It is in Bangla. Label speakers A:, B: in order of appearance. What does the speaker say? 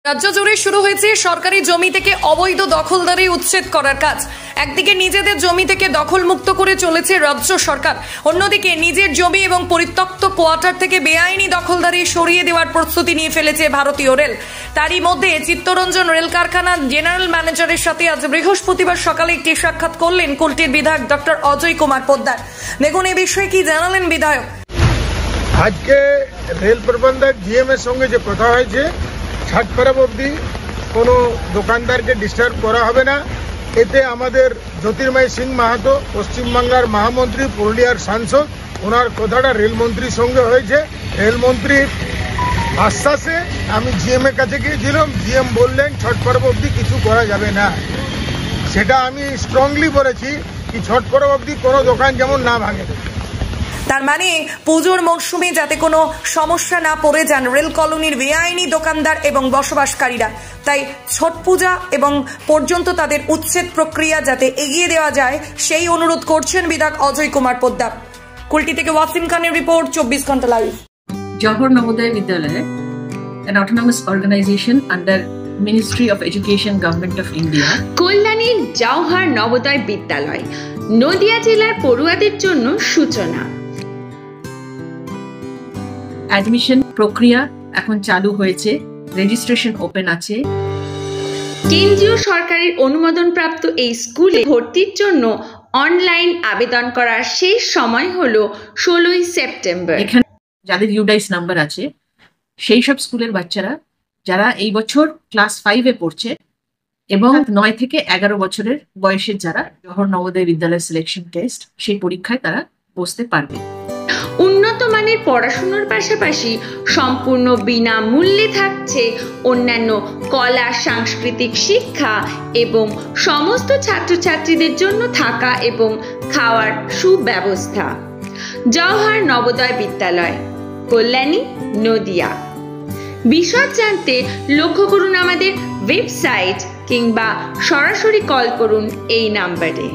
A: রাজ্য জুড়ে শুরু হয়েছে সরকারি জমি থেকে অবৈধ দখলদারি উচ্ছেদ করার কাজ। একদিকে নিজেদের জমি থেকে দখলমুক্ত করে চলেছে রাজ্য সরকার, অন্যদিকে নিজের জমি এবং পরিত্যক্ত কোয়ার্টার থেকে বেআইনি দখলদারি সরিয়ে দেওয়ার প্রস্তুতি নিয়ে ফেলেছে ভারতীয় রেল। তারই মধ্যে চিত্তরঞ্জন রেল কারখানার জেনারেল ম্যানেজারের সাথে আজ বৃহস্পতিবার সকালে একটি সাক্ষাৎ করলেন কুলটির বিধায়ক ডক্টর অজয় কুমার পোদ্দার। দেখুন এই বিষয়ে কি জানালেন বিধায়ক।
B: আজকে রেল প্রবন্ধক জিএম এর সঙ্গে যে কথা হয়েছে, ছাট পরব অবধি কোনো দোকানদারকে ডিস্টার্ব করা হবে না। এতে আমাদের জ্যোতির্ময় সিং মাহাতো, পশ্চিমবাংলার মহামন্ত্রী, পুরুলিয়ার সাংসদ, ওনার কথাটা রেলমন্ত্রীর সঙ্গে হয়েছে। রেলমন্ত্রীর আশ্বাসে আমি জিএম এর কাছে গিয়েছিলাম। জিএম বললেন ছট পরব অবধি কিছু করা যাবে না। সেটা আমি স্ট্রংলি বলেছি কি ছট পরব অবধি কোনো দোকান যেমন না ভাঙে।
A: তার মানে পুজোর মরশুমে যাতে কোনো সমস্যা না পড়ে যান রেল কলোনির বেআইনি দোকানদার এবং বসবাসকারীরা, তাই ছট পূজা এবং পর্যন্ত তাদের উচ্ছেদ প্রক্রিয়া যাতে এগিয়ে দেওয়া যায় সেই অনুরোধ করছেন বিধায়ক অজয় কুমার পোদ্দার। কুলটি থেকে ওয়াসিম খানের রিপোর্ট, 24 ঘন্টা live.
C: Jawahar Navodaya Vidyalaya, an autonomous organization under Ministry of Education, Government of India.
D: Kalyani Jawahar Navodaya বিদ্যালয় নদিয়া জেলার পড়ুয়াদের জন্য সূচনা।
C: অ্যাডমিশন প্রক্রিয়া এখন চালু হয়েছে, রেজিস্ট্রেশন ওপেন আছে।
D: কেন্দ্রীয় সরকারের অনুমোদনপ্রাপ্ত এই স্কুলে ভর্তির জন্য অনলাইন আবেদন করার শেষ সময় হলো 16 সেপ্টেম্বর।
C: এখানে যাদের ইউডাইস নাম্বার আছে সেই সব স্কুলের বাচ্চারা যারা এই বছর ক্লাস 5-এ পড়ছে এবং 9 থেকে 11 বছরের বয়সের যারা জওহর নবোদয় বিদ্যালয় সিলেকশন টেস্ট সেই পরীক্ষায় তারা বসতে পারবে।
D: উন্নত মানের পড়াশোনার পাশাপাশি সম্পূর্ণ বিনামূল্যে থাকছে অন্যান্য কলা সাংস্কৃতিক শিক্ষা এবং সমস্ত ছাত্রছাত্রীদের জন্য থাকা এবং খাওয়ার সুব্যবস্থা। জওহর নবোদয় বিদ্যালয়, কল্যাণী, নদিয়া। বিশদ জানতে লক্ষ্য করুন আমাদের ওয়েবসাইট কিংবা সরাসরি কল করুন এই নাম্বারে।